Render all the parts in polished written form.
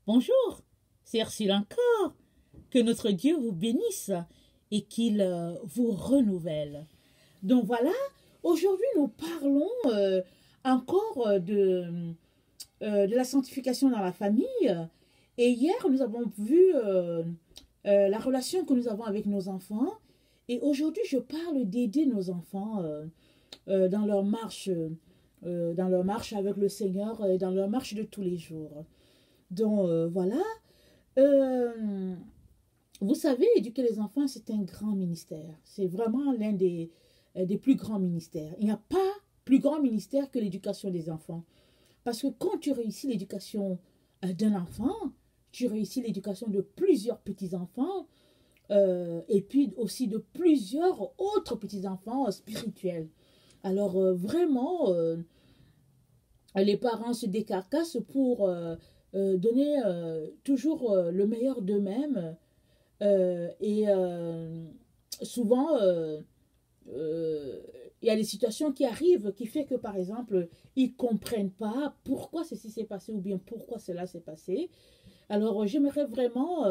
Bonjour, c'est Ursule encore. Que notre Dieu vous bénisse et qu'il vous renouvelle. Donc voilà, aujourd'hui nous parlons encore de la sanctification dans la famille. Et hier, nous avons vu la relation que nous avons avec nos enfants. Et aujourd'hui, je parle d'aider nos enfants dans leur marche avec le Seigneur et dans leur marche de tous les jours. Donc voilà. Euh, Vous savez, éduquer les enfants, c'est un grand ministère. C'est vraiment l'un des plus grands ministères. Il n'y a pas plus grand ministère que l'éducation des enfants. Parce que quand tu réussis l'éducation d'un enfant, tu réussis l'éducation de plusieurs petits-enfants et puis aussi de plusieurs autres petits-enfants spirituels. Alors vraiment, les parents se décarcassent pour donner toujours le meilleur d'eux-mêmes et souvent, il y a des situations qui arrivent qui fait que, par exemple, ils ne comprennent pas pourquoi ceci s'est passé ou bien pourquoi cela s'est passé. Alors, j'aimerais vraiment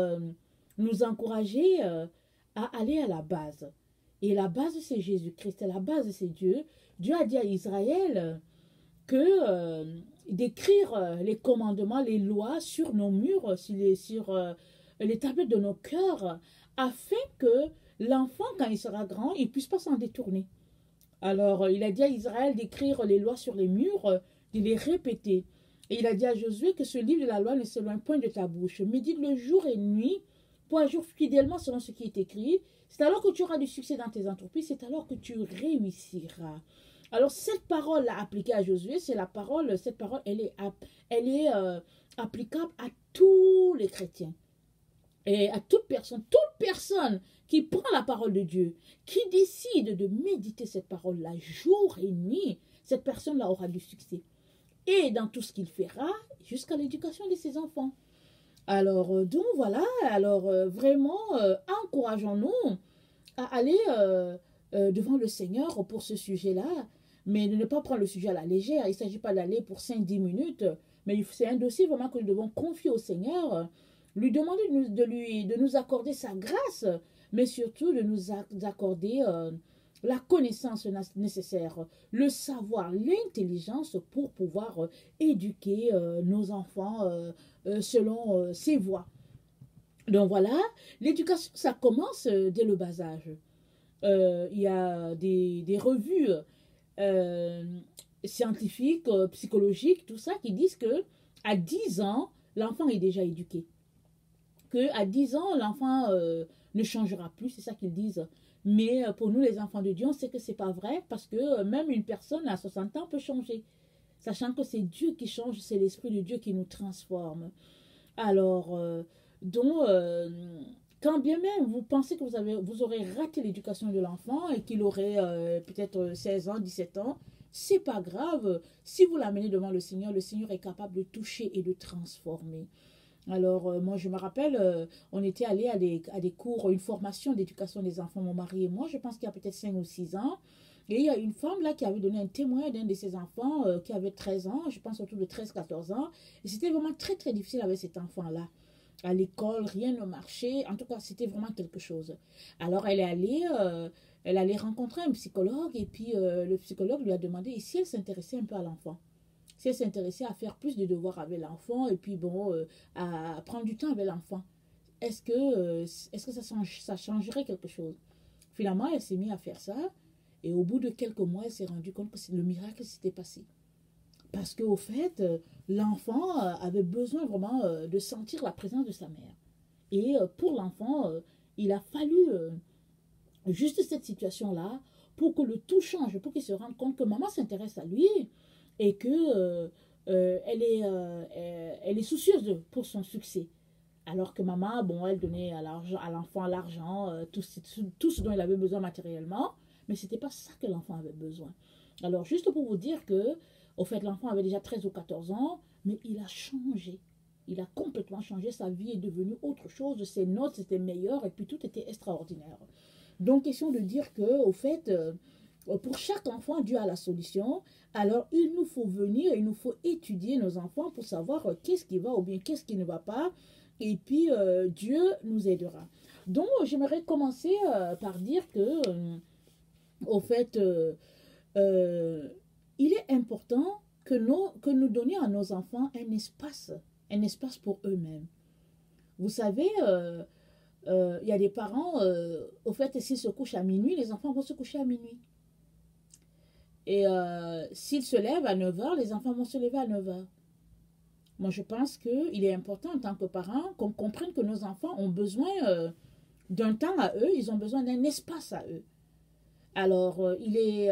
nous encourager à aller à la base. Et la base, c'est Jésus-Christ. La base, c'est Dieu. Dieu a dit à Israël que d'écrire les commandements, les lois sur nos murs, sur les tablettes de nos cœurs, afin que l'enfant, quand il sera grand, il ne puisse pas s'en détourner. Alors, il a dit à Israël d'écrire les lois sur les murs, de les répéter. Et il a dit à Josué que ce livre de la loi ne s'éloigne point de ta bouche. Médite-le jour et nuit pour agir fidèlement selon ce qui est écrit. C'est alors que tu auras du succès dans tes entreprises, c'est alors que tu réussiras. Alors, cette parole-là appliquée à Josué, c'est la parole, cette parole, elle est applicable à tous les chrétiens. Et à toute personne qui prend la parole de Dieu, qui décide de méditer cette parole-là jour et nuit, cette personne-là aura du succès. Et dans tout ce qu'il fera, jusqu'à l'éducation de ses enfants. Alors, donc voilà, alors vraiment, encourageons-nous à aller devant le Seigneur pour ce sujet-là, mais de ne pas prendre le sujet à la légère. Il ne s'agit pas d'aller pour 5 10 minutes, mais c'est un dossier vraiment que nous devons confier au Seigneur, lui demander de nous accorder sa grâce, mais surtout de nous accorder la connaissance nécessaire, le savoir, l'intelligence pour pouvoir éduquer nos enfants selon ses voies. Donc voilà, l'éducation, ça commence dès le bas âge. Il y a des revues euh, scientifiques, psychologiques, tout ça, qui disent que à 10 ans, l'enfant est déjà éduqué. Que à 10 ans, l'enfant ne changera plus, c'est ça qu'ils disent. Mais pour nous, les enfants de Dieu, on sait que c'est pas vrai parce que même une personne à 60 ans peut changer. Sachant que c'est Dieu qui change, c'est l'Esprit de Dieu qui nous transforme. Alors, donc, quand bien même vous pensez que vous aurez raté l'éducation de l'enfant et qu'il aurait peut-être 16 ans, 17 ans, c'est pas grave. Si vous l'amenez devant le Seigneur est capable de toucher et de transformer. Alors, moi, je me rappelle, on était allé à des cours, une formation d'éducation des enfants, mon mari et moi, je pense qu'il y a peut-être 5 ou 6 ans. Et il y a une femme là qui avait donné un témoin d'un de ses enfants qui avait 13 ans, je pense autour de 13 14 ans. Et c'était vraiment très, très difficile avec cet enfant-là. À l'école, rien ne marchait. En tout cas, c'était vraiment quelque chose. Alors, elle allait rencontrer un psychologue et puis le psychologue lui a demandé si elle s'intéressait un peu à l'enfant, si elle s'intéressait à faire plus de devoirs avec l'enfant et puis bon, à prendre du temps avec l'enfant. Est-ce que ça changerait quelque chose? Finalement, elle s'est mise à faire ça et au bout de quelques mois, elle s'est rendue compte que le miracle s'était passé. Parce qu'au fait, l'enfant avait besoin vraiment de sentir la présence de sa mère. Et pour l'enfant, il a fallu juste cette situation-là pour que le tout change, pour qu'il se rende compte que maman s'intéresse à lui et que elle est soucieuse pour son succès. Alors que maman, bon, elle donnait à l'enfant l'argent, tout ce dont il avait besoin matériellement, mais ce n'était pas ça que l'enfant avait besoin. Alors, juste pour vous dire que, au fait, l'enfant avait déjà 13 ou 14 ans, mais il a changé. Il a complètement changé, sa vie est devenue autre chose, ses notes étaient meilleures et puis tout était extraordinaire. Donc, question de dire que, au fait, Pour chaque enfant, Dieu a la solution. Alors, il nous faut venir, il nous faut étudier nos enfants pour savoir qu'est-ce qui va ou bien qu'est-ce qui ne va pas. Et puis, Dieu nous aidera. Donc, j'aimerais commencer par dire que, au fait, il est important que nous donnions à nos enfants un espace pour eux-mêmes. Vous savez, il y a des parents, au fait, s'ils se couchent à minuit, les enfants vont se coucher à minuit. Et s'ils se lèvent à 9 heures, les enfants vont se lever à 9 heures. Moi, je pense qu'il est important en tant que parents qu'on comprenne que nos enfants ont besoin d'un temps à eux, ils ont besoin d'un espace à eux. Alors, il est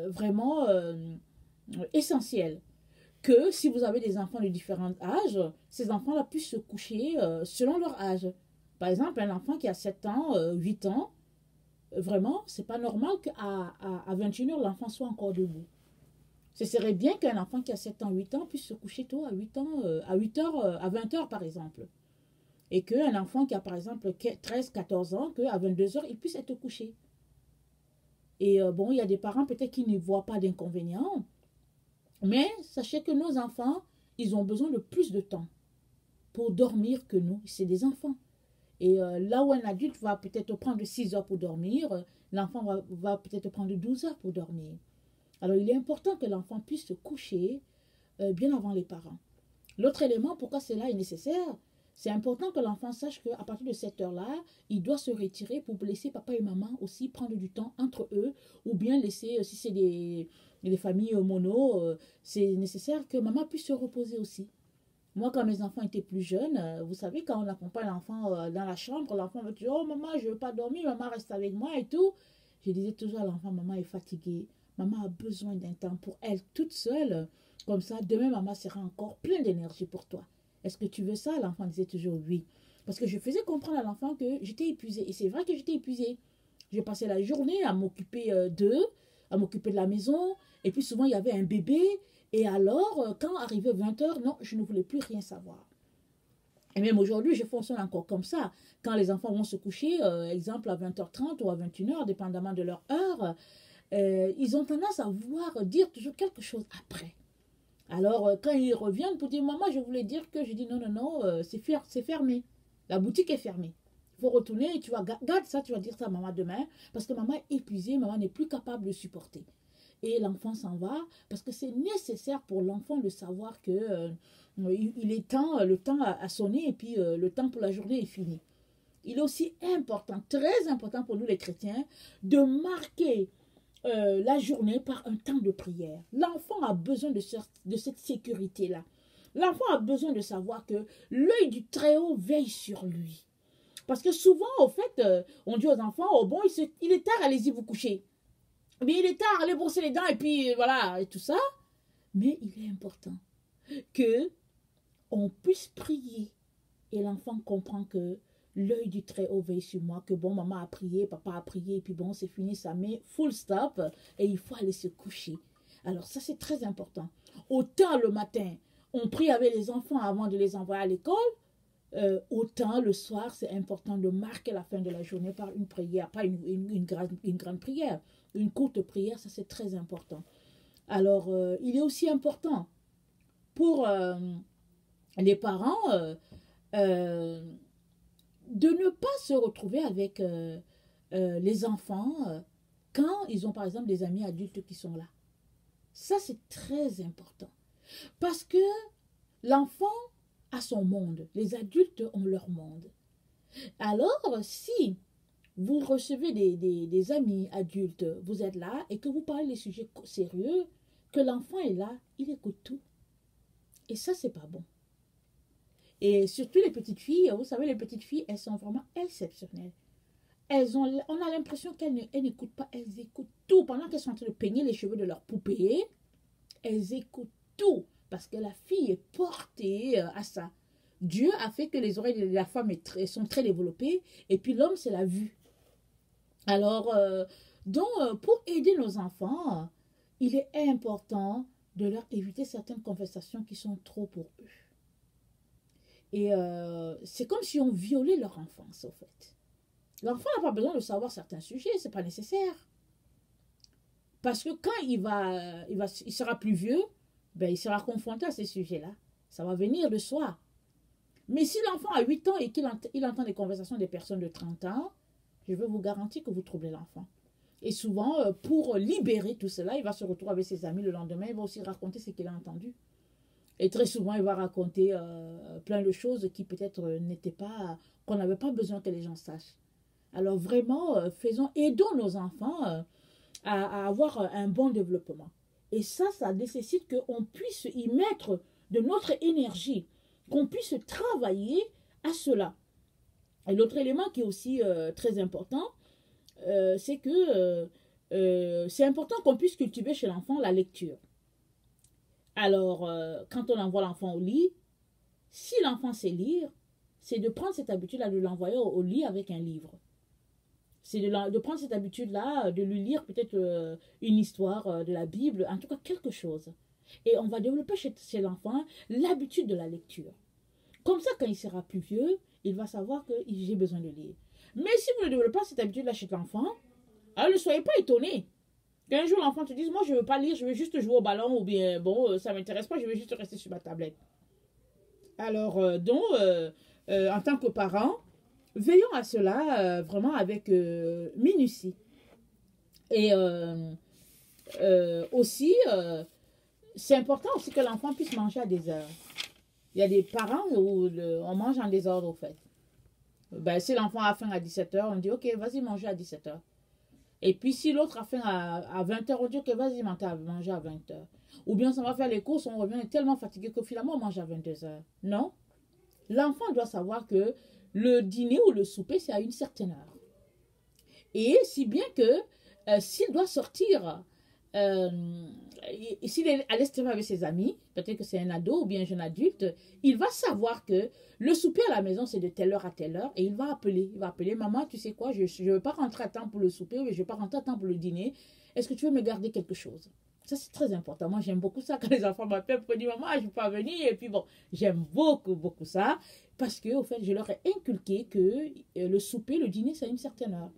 vraiment essentiel que si vous avez des enfants de différents âges, ces enfants-là puissent se coucher selon leur âge. Par exemple, un enfant qui a 7 ans, 8 ans, vraiment, c'est pas normal qu'à 21 heures, l'enfant soit encore debout. Ce serait bien qu'un enfant qui a 7 ans, 8 ans puisse se coucher tôt à 8 ans, à 8 heures, à 20 heures par exemple. Et qu'un enfant qui a par exemple 13, 14 ans, qu'à 22 heures, il puisse être couché. Et bon, il y a des parents peut-être qui ne voient pas d'inconvénients. Mais sachez que nos enfants, ils ont besoin de plus de temps pour dormir que nous. C'est des enfants. Et là où un adulte va peut-être prendre 6 heures pour dormir, l'enfant va peut-être prendre 12 heures pour dormir. Alors il est important que l'enfant puisse se coucher bien avant les parents. L'autre élément, pourquoi cela est nécessaire, c'est important que l'enfant sache qu'à partir de cette heure-là, il doit se retirer pour laisser papa et maman aussi prendre du temps entre eux, ou bien laisser, si c'est des familles mono, c'est nécessaire que maman puisse se reposer aussi. Moi, quand mes enfants étaient plus jeunes, vous savez, quand on accompagne l'enfant dans la chambre, l'enfant me dit, oh maman, je ne veux pas dormir, maman reste avec moi et tout. Je disais toujours à l'enfant, maman est fatiguée, maman a besoin d'un temps pour elle toute seule. Comme ça, demain, maman sera encore pleine d'énergie pour toi. Est-ce que tu veux ça? L'enfant disait toujours oui. Parce que je faisais comprendre à l'enfant que j'étais épuisée. Et c'est vrai que j'étais épuisée. J'ai passé la journée à m'occuper d'eux, à m'occuper de la maison. Et puis souvent, il y avait un bébé. Et alors, quand arrivait 20 heures, non, je ne voulais plus rien savoir. Et même aujourd'hui, je fonctionne encore comme ça. Quand les enfants vont se coucher, exemple à 20h30 ou à 21h, dépendamment de leur heure, ils ont tendance à vouloir dire toujours quelque chose après. Alors, quand ils reviennent pour dire, maman, je voulais dire que, je dis, non, non, non, c'est fermé. La boutique est fermée. Il faut retourner et tu vas, garde ça, tu vas dire ça à maman demain, parce que maman est épuisée, maman n'est plus capable de supporter. Et l'enfant s'en va, parce que c'est nécessaire pour l'enfant de savoir que il est temps, le temps a sonné, et puis le temps pour la journée est fini. Il est aussi important, très important pour nous les chrétiens, de marquer la journée par un temps de prière. L'enfant a besoin de cette sécurité-là. L'enfant a besoin de savoir que l'œil du Très-Haut veille sur lui. Parce que souvent, au fait, on dit aux enfants, oh bon, il est tard, allez-y vous coucher. Mais il est tard, allez brosser les dents, et puis voilà, et tout ça. Mais il est important que on puisse prier. Et l'enfant comprend que l'œil du Très-Haut veille sur moi, que bon, maman a prié, papa a prié, et puis bon, c'est fini, ça met full stop, et il faut aller se coucher. Alors ça, c'est très important. Autant le matin, on prie avec les enfants avant de les envoyer à l'école, autant le soir, c'est important de marquer la fin de la journée par une prière, pas une grande prière, une courte prière, ça c'est très important. Alors, il est aussi important pour les parents de ne pas se retrouver avec les enfants quand ils ont par exemple des amis adultes qui sont là. Ça, c'est très important. Parce que l'enfant a son monde, les adultes ont leur monde. Alors, si vous recevez des amis adultes, vous êtes là et que vous parlez des sujets sérieux, que l'enfant est là, il écoute tout. Et ça, c'est pas bon. Et surtout les petites filles, vous savez, les petites filles, elles sont vraiment exceptionnelles. On a l'impression qu'elles n'écoutent pas, elles écoutent tout. Pendant qu'elles sont en train de peigner les cheveux de leur poupée, elles écoutent tout. Parce que la fille est portée à ça. Dieu a fait que les oreilles de la femme sont très développées. Et puis l'homme, c'est la vue. Alors, pour aider nos enfants, il est important de leur éviter certaines conversations qui sont trop pour eux. Et c'est comme si on violait leur enfance, au fait. L'enfant n'a pas besoin de savoir certains sujets, c'est pas nécessaire. Parce que quand il sera plus vieux, ben, il sera confronté à ces sujets-là. Ça va venir de soi. Mais si l'enfant a 8 ans et qu'il entend des conversations des personnes de 30 ans, je veux vous garantir que vous troublez l'enfant. Et souvent, pour libérer tout cela, il va se retrouver avec ses amis le lendemain, il va aussi raconter ce qu'il a entendu. Et très souvent, il va raconter plein de choses qui peut-être n'étaient pas, qu'on n'avait pas besoin que les gens sachent. Alors vraiment, aidons nos enfants à avoir un bon développement. Et ça nécessite qu'on puisse y mettre de notre énergie, qu'on puisse travailler à cela. Et l'autre élément qui est aussi très important, c'est que c'est important qu'on puisse cultiver chez l'enfant la lecture. Alors, quand on envoie l'enfant au lit, si l'enfant sait lire, c'est de prendre cette habitude-là, de l'envoyer au lit avec un livre. C'est de prendre cette habitude-là, de lui lire peut-être une histoire de la Bible, en tout cas quelque chose. Et on va développer chez l'enfant l'habitude de la lecture. Comme ça, quand il sera plus vieux, il va savoir que j'ai besoin de lire. Mais si vous ne développez pas cette habitude-là chez l'enfant, alors ne soyez pas étonnés. Qu'un jour l'enfant te dise, moi je ne veux pas lire, je veux juste jouer au ballon, ou bien, bon, ça ne m'intéresse pas, je veux juste rester sur ma tablette. Alors, en tant que parents, veillons à cela vraiment avec minutie. Et aussi, c'est important aussi que l'enfant puisse manger à des heures. Il y a des parents où on mange en désordre, au fait. Ben, si l'enfant a faim à 17h, on dit, ok, vas-y manger à 17h. Et puis, si l'autre a faim à 20h, on dit, ok, vas-y manger à 20h. Ou bien, ça va faire les courses, on revient tellement fatigué que finalement, on mange à 22h. Non. L'enfant doit savoir que le dîner ou le souper, c'est à une certaine heure. Et si bien que s'il doit sortir, s'il est à l'extérieur avec ses amis, peut-être que c'est un ado ou bien un jeune adulte, il va savoir que le souper à la maison, c'est de telle heure à telle heure, et il va appeler. Il va appeler, maman, tu sais quoi, je ne veux pas rentrer à temps pour le souper, ou je ne veux pas rentrer à temps pour le dîner. Est-ce que tu veux me garder quelque chose? Ça, c'est très important. Moi, j'aime beaucoup ça quand les enfants m'appellent pour dire, maman, je ne peux pas venir. Et puis bon, j'aime beaucoup, beaucoup ça, parce que, au fait, je leur ai inculqué que le souper, le dîner, c'est à une certaine heure.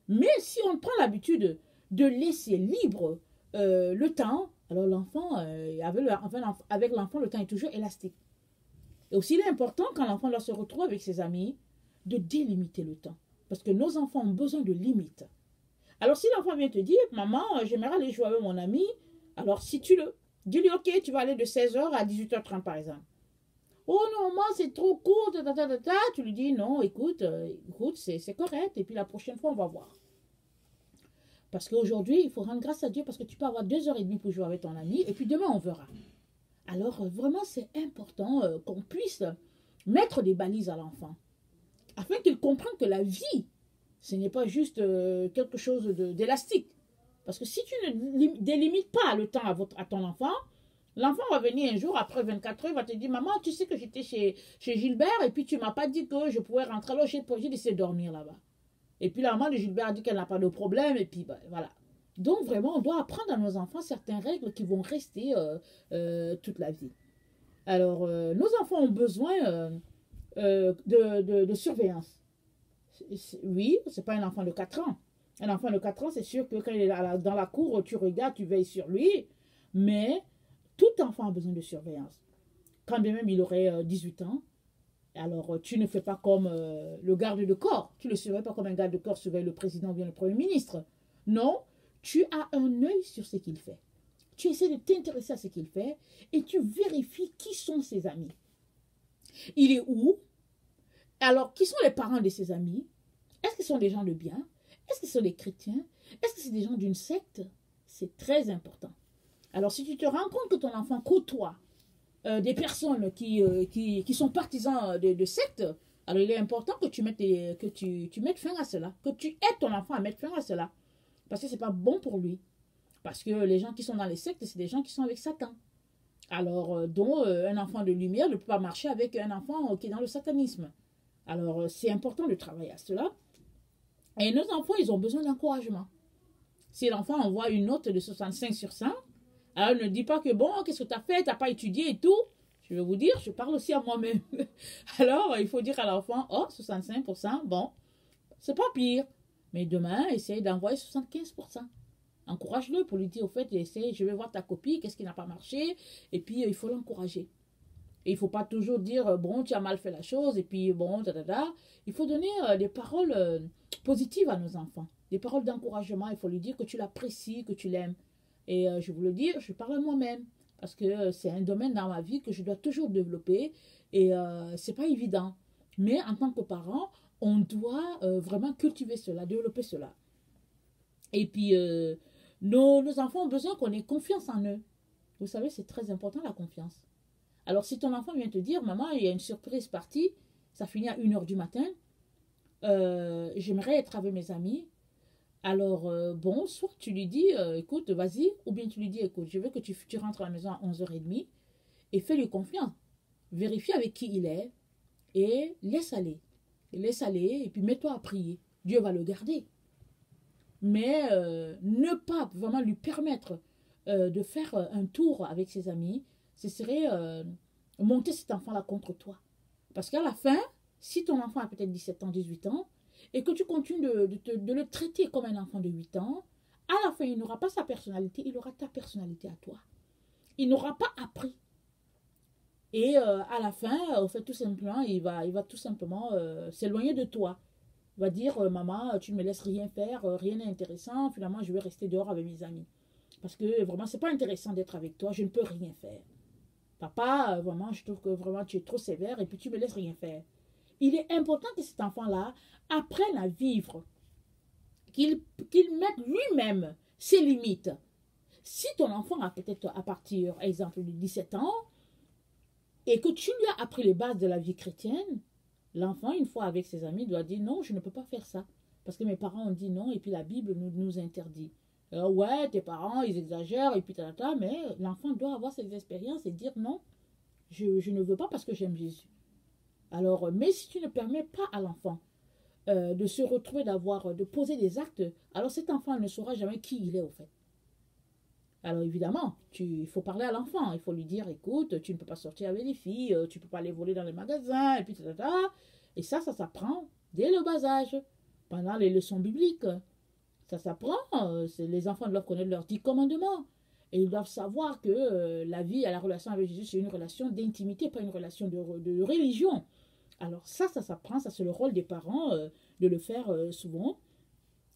Mais si on prend l'habitude de laisser libre le temps, alors l'enfant, avec l'enfant, le temps est toujours élastique. Et aussi, il est important, quand l'enfant doit se retrouver avec ses amis, de délimiter le temps. Parce que nos enfants ont besoin de limites. Alors, si l'enfant vient te dire, maman, j'aimerais aller jouer avec mon ami, alors si tu le dis-lui, ok, tu vas aller de 16h à 18h30 par exemple. Oh non, maman, c'est trop court, tu lui dis, non, écoute, c'est correct, et puis la prochaine fois, on va voir. Parce qu'aujourd'hui, il faut rendre grâce à Dieu parce que tu peux avoir 2h30 pour jouer avec ton ami et puis demain, on verra. Alors, vraiment, c'est important qu'on puisse mettre des balises à l'enfant afin qu'il comprenne que la vie, ce n'est pas juste quelque chose d'élastique. Parce que si tu ne délimites pas le temps à ton enfant, l'enfant va venir un jour, après 24 heures, il va te dire, maman, tu sais que j'étais chez Gilbert et puis tu ne m'as pas dit que je pouvais rentrer. Alors, j'ai décidé de dormir là-bas. Et puis la maman de Gilbert a dit qu'elle n'a pas de problème. Et puis ben, voilà. Donc vraiment, on doit apprendre à nos enfants certaines règles qui vont rester toute la vie. Alors, nos enfants ont besoin de surveillance. Oui, ce n'est pas un enfant de 4 ans. Un enfant de 4 ans, c'est sûr que quand il est dans la cour, tu regardes, tu veilles sur lui. Mais tout enfant a besoin de surveillance. Quand bien même il aurait 18 ans, alors, tu ne fais pas comme le garde de corps. Tu ne le surveilles pas comme un garde de corps surveille le président ou bien le premier ministre. Non, tu as un œil sur ce qu'il fait. Tu essaies de t'intéresser à ce qu'il fait et tu vérifies qui sont ses amis. Il est où? Alors, qui sont les parents de ses amis? Est-ce que ce sont des gens de bien? Est-ce que ce sont des chrétiens? Est-ce que c'est des gens d'une secte? C'est très important. Alors, si tu te rends compte que ton enfant côtoie des personnes qui sont partisans de sectes, alors il est important que tu mettes fin à cela, que tu aides ton enfant à mettre fin à cela. Parce que ce n'est pas bon pour lui. Parce que les gens qui sont dans les sectes, c'est des gens qui sont avec Satan. Alors, dont un enfant de lumière ne peut pas marcher avec un enfant qui est dans le satanisme. Alors, c'est important de travailler à cela. Et nos enfants, ils ont besoin d'encouragement. Si l'enfant envoie une note de 65 sur 100, alors ne dis pas que bon, qu'est-ce que tu as fait, tu n'as pas étudié et tout. Je vais vous dire, je parle aussi à moi-même. Alors, il faut dire à l'enfant, oh, 65%, bon, c'est pas pire. Mais demain, essaye d'envoyer 75%. Encourage-le pour lui dire, au fait, essaye, je vais voir ta copie, qu'est-ce qui n'a pas marché. Et puis, il faut l'encourager. Et il ne faut pas toujours dire, bon, tu as mal fait la chose, et puis, bon, Il faut donner des paroles positives à nos enfants. Des paroles d'encouragement. Il faut lui dire que tu l'apprécies, que tu l'aimes. Et je vous le dis, je parle à moi-même. Parce que c'est un domaine dans ma vie que je dois toujours développer. Et ce n'est pas évident. Mais en tant que parent, on doit vraiment cultiver cela, développer cela. Et puis, nos enfants ont besoin qu'on ait confiance en eux. Vous savez, c'est très important la confiance. Alors, si ton enfant vient te dire, maman, il y a une surprise partie, ça finit à 1h du matin, j'aimerais être avec mes amis. Alors, bon, soit tu lui dis, écoute, vas-y, ou bien tu lui dis, écoute, je veux que tu rentres à la maison à 11h30 et fais-lui confiance. Vérifie avec qui il est et laisse aller. Laisse aller et puis mets-toi à prier. Dieu va le garder. Mais ne pas vraiment lui permettre de faire un tour avec ses amis, ce serait monter cet enfant-là contre toi. Parce qu'à la fin, si ton enfant a peut-être 17 ans, 18 ans, et que tu continues de le traiter comme un enfant de 8 ans, à la fin, il n'aura pas sa personnalité, il aura ta personnalité à toi. Il n'aura pas appris. Et à la fin, au fait, tout simplement, il va tout simplement s'éloigner de toi. Il va dire, maman, tu ne me laisses rien faire, rien n'est intéressant, finalement, je vais rester dehors avec mes amis. Parce que vraiment, c'est pas intéressant d'être avec toi, je ne peux rien faire. Papa, vraiment, je trouve que vraiment, tu es trop sévère et puis tu me laisses rien faire. Il est important que cet enfant-là apprenne à vivre, qu'il mette lui-même ses limites. Si ton enfant a peut-être à partir, exemple, de 17 ans, et que tu lui as appris les bases de la vie chrétienne, l'enfant, une fois avec ses amis, doit dire non, je ne peux pas faire ça. Parce que mes parents ont dit non et puis la Bible nous interdit. Alors, ouais, tes parents, ils exagèrent et puis mais l'enfant doit avoir ses expériences et dire non, je ne veux pas parce que j'aime Jésus. Alors, mais si tu ne permets pas à l'enfant de se retrouver, de poser des actes, alors cet enfant ne saura jamais qui il est au fait. Alors évidemment, il faut parler à l'enfant, il faut lui dire, écoute, tu ne peux pas sortir avec les filles, tu ne peux pas les voler dans les magasins, et puis Et ça s'apprend dès le bas âge, pendant les leçons bibliques. Ça s'apprend, les enfants doivent connaître leurs 10 commandements. Et ils doivent savoir que la vie à la relation avec Jésus, c'est une relation d'intimité, pas une relation de religion. Alors ça s'apprend, ça c'est le rôle des parents de le faire souvent.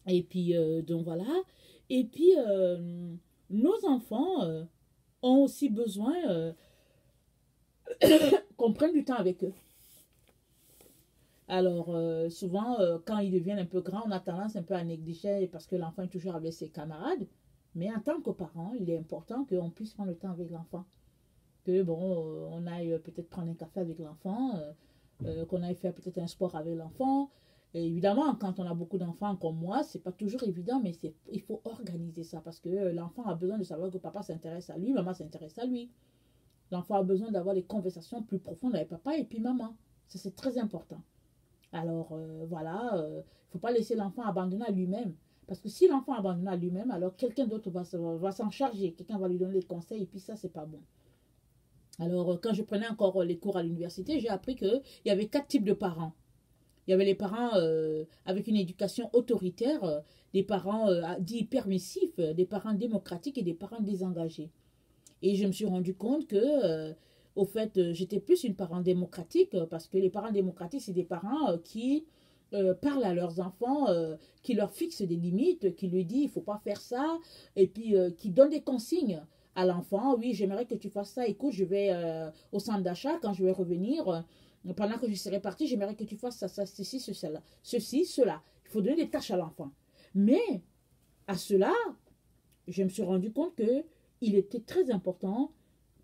Et puis, donc voilà. Et puis, nos enfants ont aussi besoin qu'on prenne du temps avec eux. Alors, souvent, quand ils deviennent un peu grands, on a tendance un peu à négliger parce que l'enfant est toujours avec ses camarades. Mais en tant que parent, il est important qu'on puisse prendre le temps avec l'enfant. Que, bon, on aille peut-être prendre un café avec l'enfant, qu'on aille faire peut-être un sport avec l'enfant. Et évidemment, quand on a beaucoup d'enfants comme moi, c'est pas toujours évident, mais il faut organiser ça parce que l'enfant a besoin de savoir que papa s'intéresse à lui, maman s'intéresse à lui. L'enfant a besoin d'avoir des conversations plus profondes avec papa et puis maman. Ça, c'est très important. Alors, voilà, il ne faut pas laisser l'enfant abandonner à lui-même. Parce que si l'enfant abandonne à lui-même, alors quelqu'un d'autre va s'en charger. Quelqu'un va lui donner des conseils et puis ça, c'est pas bon. Alors, quand je prenais encore les cours à l'université, j'ai appris qu'il y avait 4 types de parents. Il y avait les parents avec une éducation autoritaire, des parents dits permissifs, des parents démocratiques et des parents désengagés. Et je me suis rendu compte que, au fait, j'étais plus une parent démocratique parce que les parents démocratiques, c'est des parents qui parlent à leurs enfants, qui leur fixent des limites, qui lui disent il ne faut pas faire ça, et puis qui donnent des consignes à l'enfant. Oui, j'aimerais que tu fasses ça. Écoute, je vais au centre d'achat quand je vais revenir. Pendant que je serai partie, j'aimerais que tu fasses ça, ceci, cela. Il faut donner des tâches à l'enfant. Mais à cela, je me suis rendu compte que il était très important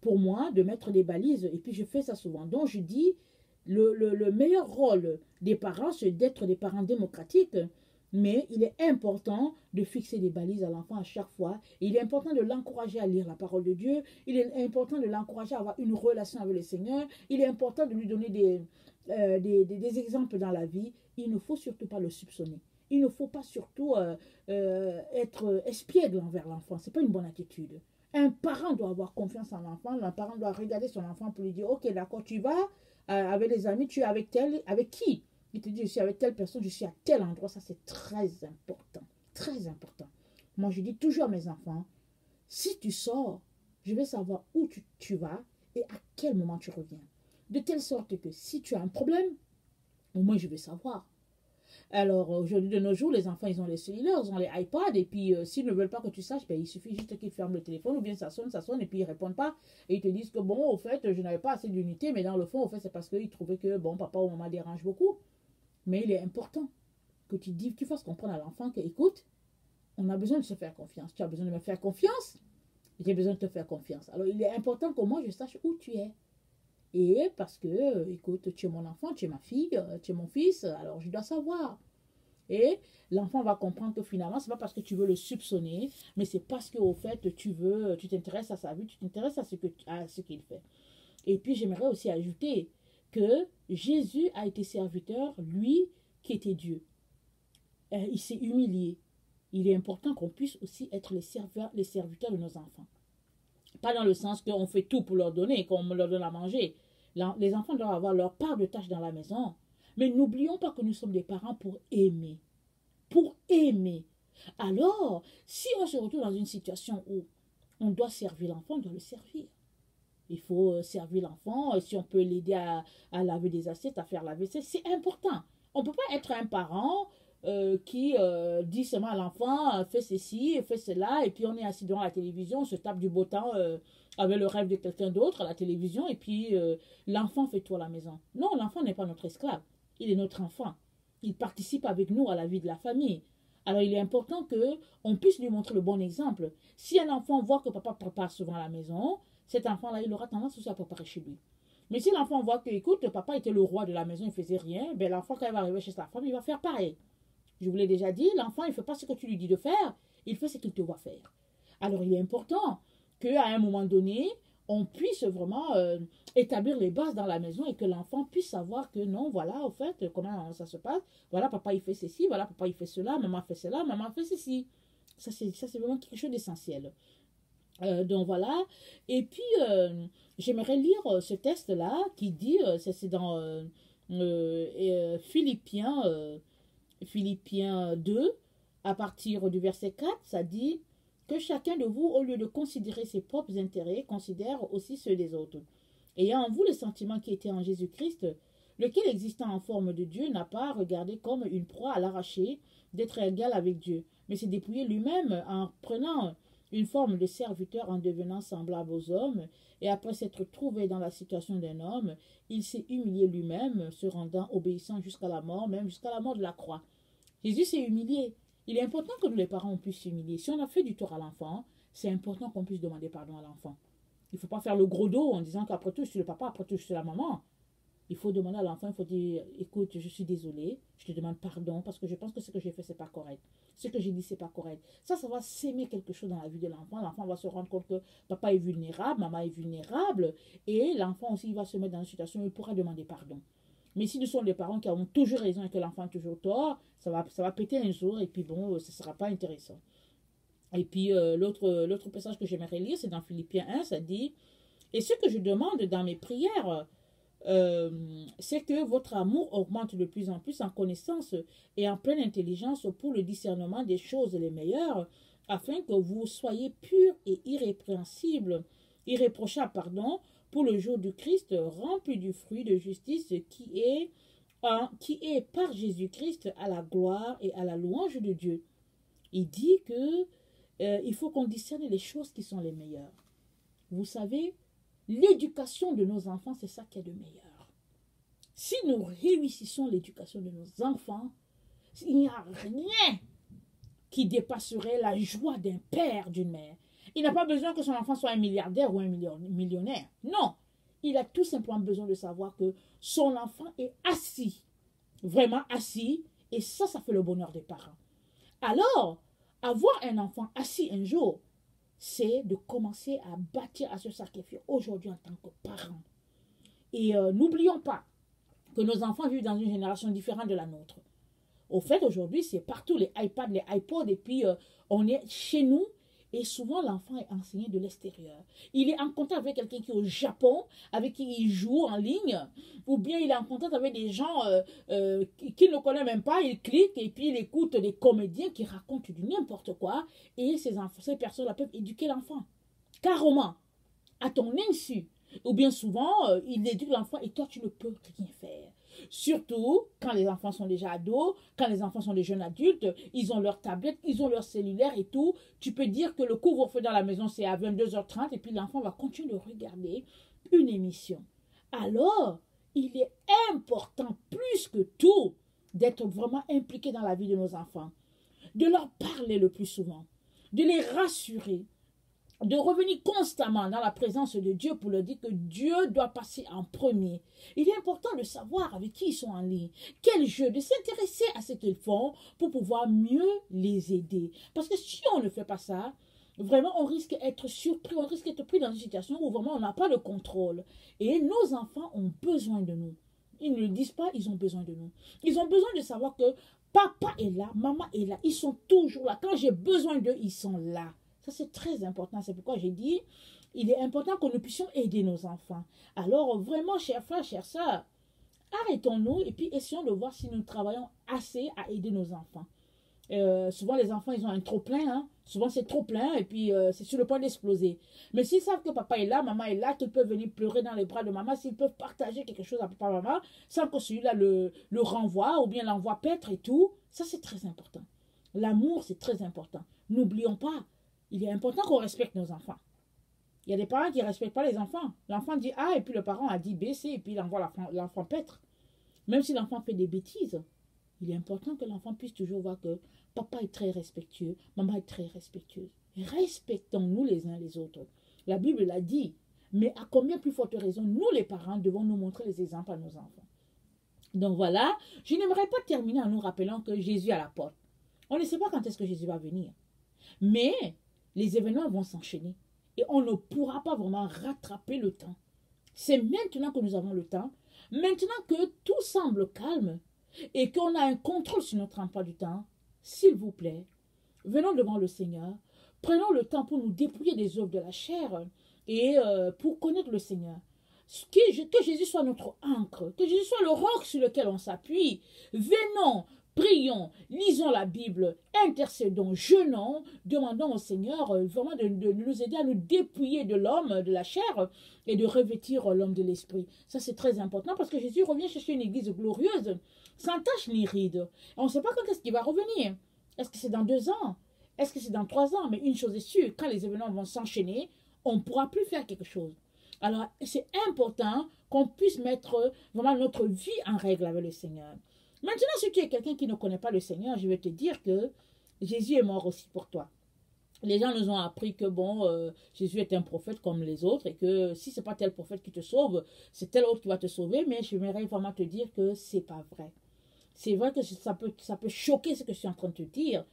pour moi de mettre des balises. Et puis je fais ça souvent. Donc je dis, le meilleur rôle des parents, c'est d'être des parents démocratiques. Mais il est important de fixer des balises à l'enfant à chaque fois. Et il est important de l'encourager à lire la parole de Dieu. Il est important de l'encourager à avoir une relation avec le Seigneur. Il est important de lui donner des exemples dans la vie. Il ne faut surtout pas le soupçonner. Il ne faut pas surtout être espiègle envers l'enfant. Ce n'est pas une bonne attitude. Un parent doit avoir confiance en l'enfant. Un parent doit regarder son enfant pour lui dire, ok, d'accord, tu vas avec les amis, tu es avec avec qui? Il te dit, je suis avec telle personne, je suis à tel endroit. Ça, c'est très important. Très important. Moi, je dis toujours à mes enfants, si tu sors, je vais savoir où tu vas et à quel moment tu reviens. De telle sorte que si tu as un problème, au moins je vais savoir. Alors, aujourd'hui, de nos jours, les enfants, ils ont les cellulaires, ils ont les iPads, et puis s'ils ne veulent pas que tu saches, ben, il suffit juste qu'ils ferment le téléphone, ou bien ça sonne, et puis ils ne répondent pas. Et ils te disent que, bon, au fait, je n'avais pas assez d'unité, mais dans le fond, au fait, c'est parce qu'ils trouvaient que, bon, papa ou maman dérange beaucoup. Mais il est important que tu fasses comprendre à l'enfant que, écoute, on a besoin de se faire confiance. Tu as besoin de me faire confiance, j'ai besoin de te faire confiance. Alors, il est important que moi, je sache où tu es. Et parce que, écoute, tu es mon enfant, tu es ma fille, tu es mon fils, alors je dois savoir. Et l'enfant va comprendre que finalement, c'est pas parce que tu veux le soupçonner, mais c'est parce qu'au fait, tu t'intéresses à sa vie, tu t'intéresses à ce qu'il fait. Et puis, j'aimerais aussi ajouter que Jésus a été serviteur, lui qui était Dieu. Il s'est humilié. Il est important qu'on puisse aussi être les serviteurs de nos enfants. Pas dans le sens qu'on fait tout pour leur donner, qu'on leur donne à manger. Les enfants doivent avoir leur part de tâches dans la maison. Mais n'oublions pas que nous sommes des parents pour aimer. Pour aimer. Alors, si on se retrouve dans une situation où on doit servir l'enfant, on doit le servir. Il faut servir l'enfant. Si on peut l'aider à laver des assiettes, à faire la vaisselle, c'est important. On ne peut pas être un parent qui dit seulement à l'enfant fais ceci, fais cela, et puis on est assis devant la télévision, on se tape du beau temps avec le rêve de quelqu'un d'autre à la télévision, et puis l'enfant fait tout à la maison. Non, l'enfant n'est pas notre esclave, il est notre enfant. Il participe avec nous à la vie de la famille. Alors il est important qu'on puisse lui montrer le bon exemple. Si un enfant voit que papa prépare souvent à la maison, cet enfant-là, il aura tendance aussi à préparer chez lui. Mais si l'enfant voit que, écoute, papa était le roi de la maison, il ne faisait rien, ben l'enfant, quand il va arriver chez sa femme, il va faire pareil. Je vous l'ai déjà dit, l'enfant, il ne fait pas ce que tu lui dis de faire, il fait ce qu'il te voit faire. Alors, il est important qu'à un moment donné, on puisse vraiment établir les bases dans la maison et que l'enfant puisse savoir que non, voilà, au fait, comment ça se passe. Voilà, papa, il fait ceci, voilà, papa, il fait cela, maman fait cela, maman fait ceci. Ça, c'est vraiment quelque chose d'essentiel. Donc voilà. Et puis, j'aimerais lire ce texte-là qui dit, c'est dans Philippiens 2, à partir du verset 4, ça dit que chacun de vous, au lieu de considérer ses propres intérêts, considère aussi ceux des autres. Ayant en vous le sentiment qui était en Jésus-Christ, lequel existant en forme de Dieu n'a pas regardé comme une proie à l'arracher d'être égal avec Dieu, mais s'est dépouillé lui-même en prenant une forme de serviteur en devenant semblable aux hommes, et après s'être trouvé dans la situation d'un homme, il s'est humilié lui-même, se rendant obéissant jusqu'à la mort, même jusqu'à la mort de la croix. Jésus s'est humilié. Il est important que nous, les parents, on puisse s'humilier. Si on a fait du tort à l'enfant, c'est important qu'on puisse demander pardon à l'enfant. Il ne faut pas faire le gros dos en disant qu'après tout, je suis le papa, après tout, je suis la maman. Il faut demander à l'enfant, il faut dire, écoute, je suis désolé, je te demande pardon parce que je pense que ce que j'ai fait, c'est pas correct. Ce que j'ai dit, c'est pas correct. Ça va s'aimer quelque chose dans la vie de l'enfant. L'enfant va se rendre compte que papa est vulnérable, maman est vulnérable, et l'enfant aussi, il va se mettre dans une situation où il pourra demander pardon. Mais si nous sommes des parents qui ont toujours raison et que l'enfant a toujours tort, ça va péter un jour, et puis bon, ce ne sera pas intéressant. Et puis l'autre passage que j'aimerais lire, c'est dans Philippiens 1, ça dit, et ce que je demande dans mes prières, c'est que votre amour augmente de plus en plus en connaissance et en pleine intelligence pour le discernement des choses les meilleures, afin que vous soyez purs et irréprochables, pour le jour du Christ, rempli du fruit de justice qui est par Jésus-Christ à la gloire et à la louange de Dieu. Il dit que il faut qu'on discerne les choses qui sont les meilleures. Vous savez, l'éducation de nos enfants, c'est ça qui est de meilleur. Si nous réussissons l'éducation de nos enfants, il n'y a rien qui dépasserait la joie d'un père, d'une mère. Il n'a pas besoin que son enfant soit un milliardaire ou un millionnaire. Non, il a tout simplement besoin de savoir que son enfant est assis, vraiment assis, et ça fait le bonheur des parents. Alors, avoir un enfant assis un jour, c'est de commencer à bâtir, à se sacrifier aujourd'hui en tant que parents. Et n'oublions pas que nos enfants vivent dans une génération différente de la nôtre. Au fait, aujourd'hui, c'est partout les iPads, les iPods, et puis on est chez nous, Et souvent, l'enfant est enseigné de l'extérieur. Il est en contact avec quelqu'un qui est au Japon, avec qui il joue en ligne, ou bien il est en contact avec des gens qu'il ne connaît même pas. Il clique et puis il écoute des comédiens qui racontent du n'importe quoi. Et ces personnes-là peuvent éduquer l'enfant. Carrément, à ton insu. Ou bien souvent, il éduque l'enfant et toi, tu ne peux rien faire. Surtout quand les enfants sont déjà ados, quand les enfants sont des jeunes adultes, ils ont leur tablette, ils ont leur cellulaire et tout. Tu peux dire que le couvre-feu dans la maison, c'est à 22h30 et puis l'enfant va continuer de regarder une émission. Alors, il est important plus que tout d'être vraiment impliqué dans la vie de nos enfants, de leur parler le plus souvent, de les rassurer, de revenir constamment dans la présence de Dieu pour leur dire que Dieu doit passer en premier. Il est important de savoir avec qui ils sont en ligne, quel jeu, de s'intéresser à ce qu'ils font pour pouvoir mieux les aider. Parce que si on ne fait pas ça, vraiment on risque d'être surpris, on risque d'être pris dans une situation où vraiment on n'a pas le contrôle. Et nos enfants ont besoin de nous. Ils ne le disent pas, ils ont besoin de nous. Ils ont besoin de savoir que papa est là, maman est là, ils sont toujours là. Quand j'ai besoin d'eux, ils sont là. Ça, c'est très important. C'est pourquoi j'ai dit, il est important que nous puissions aider nos enfants. Alors, vraiment, chers frères, chères sœurs, arrêtons-nous et puis essayons de voir si nous travaillons assez à aider nos enfants. Souvent, les enfants, ils ont un trop-plein. Hein? Souvent, c'est trop plein et puis c'est sur le point d'exploser. Mais s'ils savent que papa est là, maman est là, qu'ils peuvent venir pleurer dans les bras de maman, s'ils peuvent partager quelque chose à papa, maman, sans que celui-là le renvoie ou bien l'envoie paître et tout, ça, c'est très important. L'amour, c'est très important. N'oublions pas, il est important qu'on respecte nos enfants. Il y a des parents qui ne respectent pas les enfants. L'enfant dit A et puis le parent a dit B, C et puis il envoie l'enfant paître. Même si l'enfant fait des bêtises, il est important que l'enfant puisse toujours voir que papa est très respectueux, maman est très respectueuse. Respectons-nous les uns les autres. La Bible l'a dit, mais à combien plus forte raison, nous les parents devons nous montrer les exemples à nos enfants. Donc voilà, je n'aimerais pas terminer en nous rappelant que Jésus est à la porte. On ne sait pas quand est-ce que Jésus va venir. Mais les événements vont s'enchaîner et on ne pourra pas vraiment rattraper le temps. C'est maintenant que nous avons le temps, maintenant que tout semble calme et qu'on a un contrôle sur notre emploi du temps. S'il vous plaît, venons devant le Seigneur, prenons le temps pour nous dépouiller des œuvres de la chair et pour connaître le Seigneur. Que Jésus soit notre ancre, que Jésus soit le roc sur lequel on s'appuie. Venons, prions, lisons la Bible, intercédons, jeûnons, demandons au Seigneur vraiment de nous aider à nous dépouiller de l'homme, de la chair, et de revêtir l'homme de l'esprit. Ça, c'est très important parce que Jésus revient chercher une église glorieuse, sans tache ni ride. On ne sait pas quand est-ce qu'il va revenir. Est-ce que c'est dans 2 ans? Est-ce que c'est dans 3 ans? Mais une chose est sûre, quand les événements vont s'enchaîner, on ne pourra plus faire quelque chose. Alors, c'est important qu'on puisse mettre vraiment notre vie en règle avec le Seigneur. Maintenant, si tu es quelqu'un qui ne connaît pas le Seigneur, je vais te dire que Jésus est mort aussi pour toi. Les gens nous ont appris que Jésus est un prophète comme les autres et que si ce n'est pas tel prophète qui te sauve, c'est tel autre qui va te sauver. Mais j'aimerais vraiment te dire que ce n'est pas vrai. C'est vrai que ça peut choquer ce que je suis en train de te dire.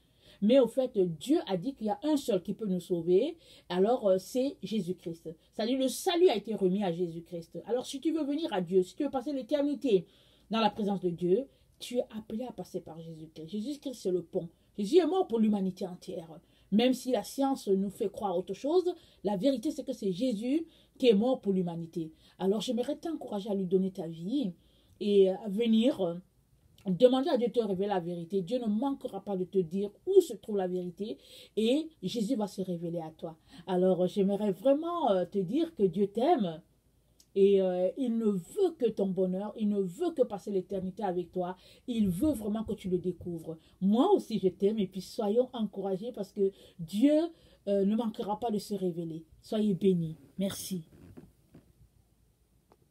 Mais au fait, Dieu a dit qu'il y a un seul qui peut nous sauver. Alors, c'est Jésus-Christ. C'est-à-dire, le salut a été remis à Jésus-Christ. Alors, si tu veux venir à Dieu, si tu veux passer l'éternité dans la présence de Dieu, tu es appelé à passer par Jésus-Christ. Jésus-Christ, c'est le pont. Jésus est mort pour l'humanité entière. Même si la science nous fait croire autre chose, la vérité, c'est que c'est Jésus qui est mort pour l'humanité. Alors, j'aimerais t'encourager à lui donner ta vie et à venir demander à Dieu de te révéler la vérité. Dieu ne manquera pas de te dire où se trouve la vérité et Jésus va se révéler à toi. Alors, j'aimerais vraiment te dire que Dieu t'aime. Et il ne veut que ton bonheur, il ne veut que passer l'éternité avec toi, il veut vraiment que tu le découvres. Moi aussi je t'aime et puis soyons encouragés parce que Dieu ne manquera pas de se révéler. Soyez bénis. Merci.